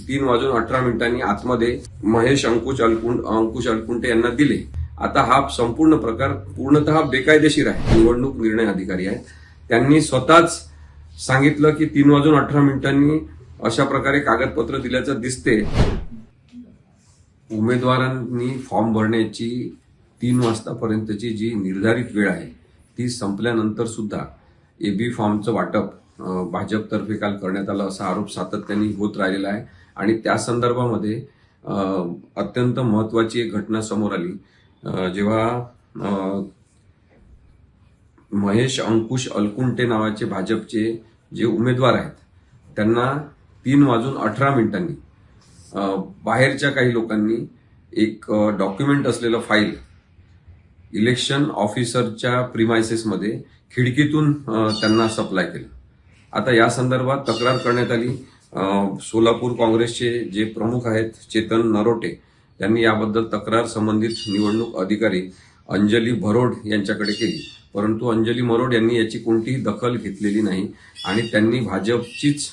3:18 आतमध्ये महेश अंकुश अलकुंटे यांना दिले। आता हा संपूर्ण प्रकार पूर्णतः बेकायदेशीर आहे। निवडणूक निर्णय अधिकारी आहेत, त्यांनी स्वतःच सांगितलं की 3:18 अशा प्रकारे कागदपत्र दिल्याचं दिसते। उमेदवारांनी फॉर्म भरण्याची 3 वाजतापर्यंतची जी निर्धारित वेळ आहे ती संपल्यानंतर सुद्धा एबी फॉर्मचं वाटप भाजपतर्फे काल करण्यात आलं असा आरोप सातत्याने होत राहिलेला आहे। आणि त्या संदर्भामध्ये अत्यंत महत्त्वाची एक घटना समोर आली, जेव्हा महेश अंकुश अलकुंटे नावाचे भाजपचे जे उमेदवार आहेत त्यांना 3:18 बाहेरच्या काही लोकांनी एक डॉक्युमेंट असलेलं फाईल इलेक्शन ऑफिसरच्या प्रिमायसेसमध्ये खिडकीतून त्यांना सप्लाय केलं। आता या संदर्भात तक्रार करण्यात आली। सोलापूर काँग्रेसचे जे प्रमुख आहेत चेतन नरोटे यांनी याबद्दल तक्रार संबंधित निवडणूक अधिकारी अंजली भरोड यांच्याकडे केली, परंतु अंजली भरोड यांनी याची कोणतीही दखल घेतलेली नाही आणि त्यांनी भाजपचीच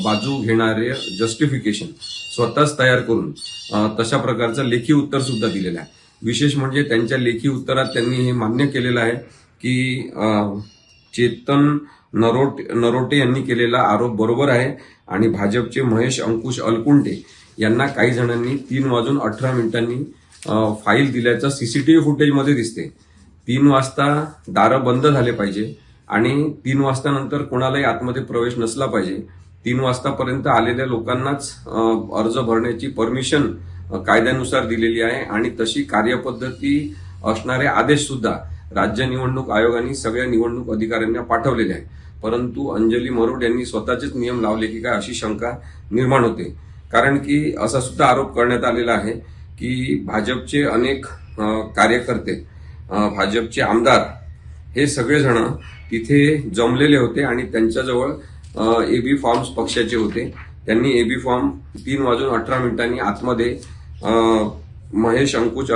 बाजू घेणारे जस्टिफिकेशन स्वतःच तयार करून तशा प्रकारचं लेखी उत्तर सुद्धा दिलेलं आहे। विशेष म्हणजे त्यांच्या लेखी उत्तरात त्यांनी हे मान्य केलेलं आहे की चेतन नरोटे यांनी केलेला आरोप बरोबर आहे आणि भाजपचे महेश अंकुश अलकुंटे यांना काही जणांनी 3:18 फाईल दिल्याचं सीसीटीव्ही फुटेजमध्ये दिसते। 3 वाजता दारं बंद झाले पाहिजे आणि 3 वाजतानंतर कोणालाही आतमध्ये प्रवेश नसला पाहिजे। 3 वाजतापर्यंत आलेल्या लोकांनाच अर्ज भरण्याची परमिशन कायद्यानुसार दिलेली आहे आणि तशी कार्यपद्धती असणारे आदेश सुद्धा राज्य निवडणूक आयोगाने सगळ्या निवडणूक अधिकाऱ्यांना पाठवलेले आहे। परंतु अंजली मरोड यांनी स्वतःचेच नियम लावले की काय अशी शंका निर्माण होते, कारण की असा सुद्धा आरोप करण्यात आलेला आहे की भाजपचे अनेक कार्यकर्ते, भाजपचे आमदार हे सगळेजण तिथे जमलेले होते आणि त्यांच्याजवळ एबी फॉर्म्स पक्षाचे होते। त्यांनी एबी फॉर्म 3:18 आतमध्ये महेश अंकुश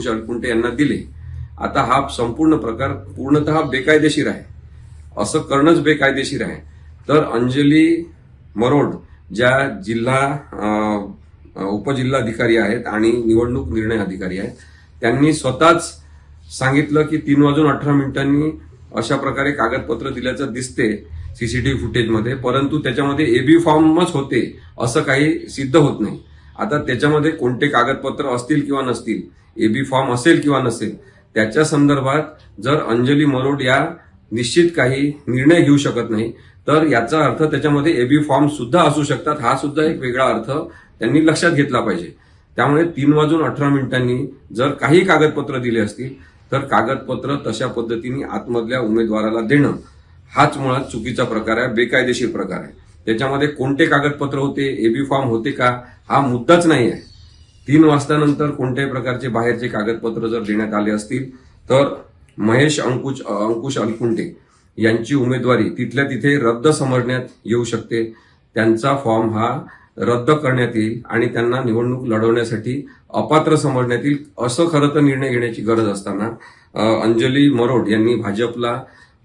अलकुंटे यांना दिले। आता हा संपूर्ण प्रकार पूर्णतः बेकायदेशीर आहे, असं करणंच बेकायदेशीर आहे। तर अंजली मरोड ज्या उपजिल्हाधिकारी आहेत आणि निवडणूक निर्णय अधिकारी आहेत, त्यांनी स्वतःच सांगितलं की 3:18 अशा प्रकारे कागदपत्र दिल्याचं दिसते सीसीटीव्ही फुटेजमध्ये, परंतु त्याच्यामध्ये एबी फॉर्मच होते असं काही सिद्ध होत नाही। आता त्याच्यामध्ये कोणते कागदपत्र असतील किंवा नसतील, एबी फॉर्म असेल किंवा नसेल, त्याच्या संदर्भात जर अंजली मरोड या निश्चित काही निर्णय घेऊ शकत नाही तर याचा अर्थ त्याच्यामध्ये एबी फॉर्म सुद्धा असू शकतात, हा सुद्धा एक वेगळा अर्थ त्यांनी लक्षात घेतला पाहिजे। त्यामुळे 3:18 जर काही कागदपत्र दिले असतील तर कागदपत्र तशा पद्धतीने आतमधल्या उमेदवाराला देणं हाच मुळात चुकीचा प्रकार आहे, बेकायदेशीर प्रकार आहे। त्याच्यामध्ये कोणते कागदपत्र होते, एबी फॉर्म होते का, हा मुद्दाच नाही आहे। 3 वाजतानंतर कोणत्याही प्रकारचे बाहेरचे कागदपत्र जर देण्यात आले असतील तर महेश अंकुश अलकुंटे यांची उमेदवारी तिथल्या तिथे रद्द समजण्यात येऊ शकते। त्यांचा फॉर्म हा रद्द करण्यात येईल आणि त्यांना निवडणूक लढवण्यासाठी अपात्र समजण्यात येईल, असं खरं तर निर्णय घेण्याची गरज असताना अंजली मरोड यांनी भाजपला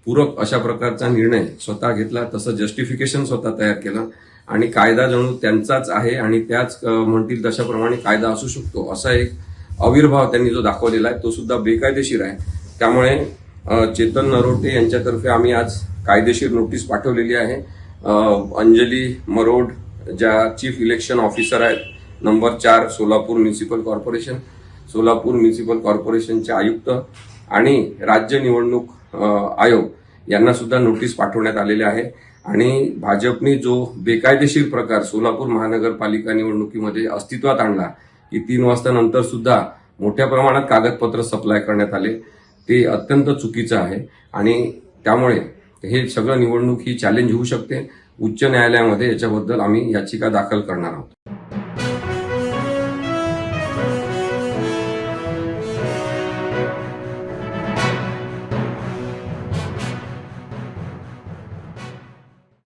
पूरक अशा प्रकारचा निर्णय स्वतः घेतला, तसं जस्टिफिकेशन स्वतः तयार केलं आणि कायदा जणू त्यांचाच आहे आणि त्याच म्हणतील तशाप्रमाणे कायदा असू शकतो असा एक आविर्भाव त्यांनी जो दाखवलेला आहे तो सुद्धा बेकायदेशीर आहे। त्यामुळे चेतन नरोटे यांच्यातर्फे आम्ही आज कायदेशीर नोटीस पाठवलेली आहे। अंजली मरोड ज्या चीफ इलेक्शन ऑफिसर आहेत, नंबर 4 सोलापूर म्युनिसिपल कॉर्पोरेशनचे आयुक्त आणि राज्य निवडणूक आयोग यांना सुद्धा नोटीस पाठवण्यात आलेले आहे आणि भाजपने जो बेकायदेशीर प्रकार सोलापूर महानगरपालिका निवडणुकीमध्ये अस्तित्वात आणला की 3 वाजतानंतर सुद्धा मोठ्या प्रमाणात कागदपत्र सप्लाय करण्यात आले, ते अत्यंत चुकीचं आहे आणि त्यामुळे हे सगळं निवडणूक ही चॅलेंज होऊ शकते। उच्च न्यायालयामध्ये याच्याबद्दल आम्ही याचिका दाखल करणार आहोत।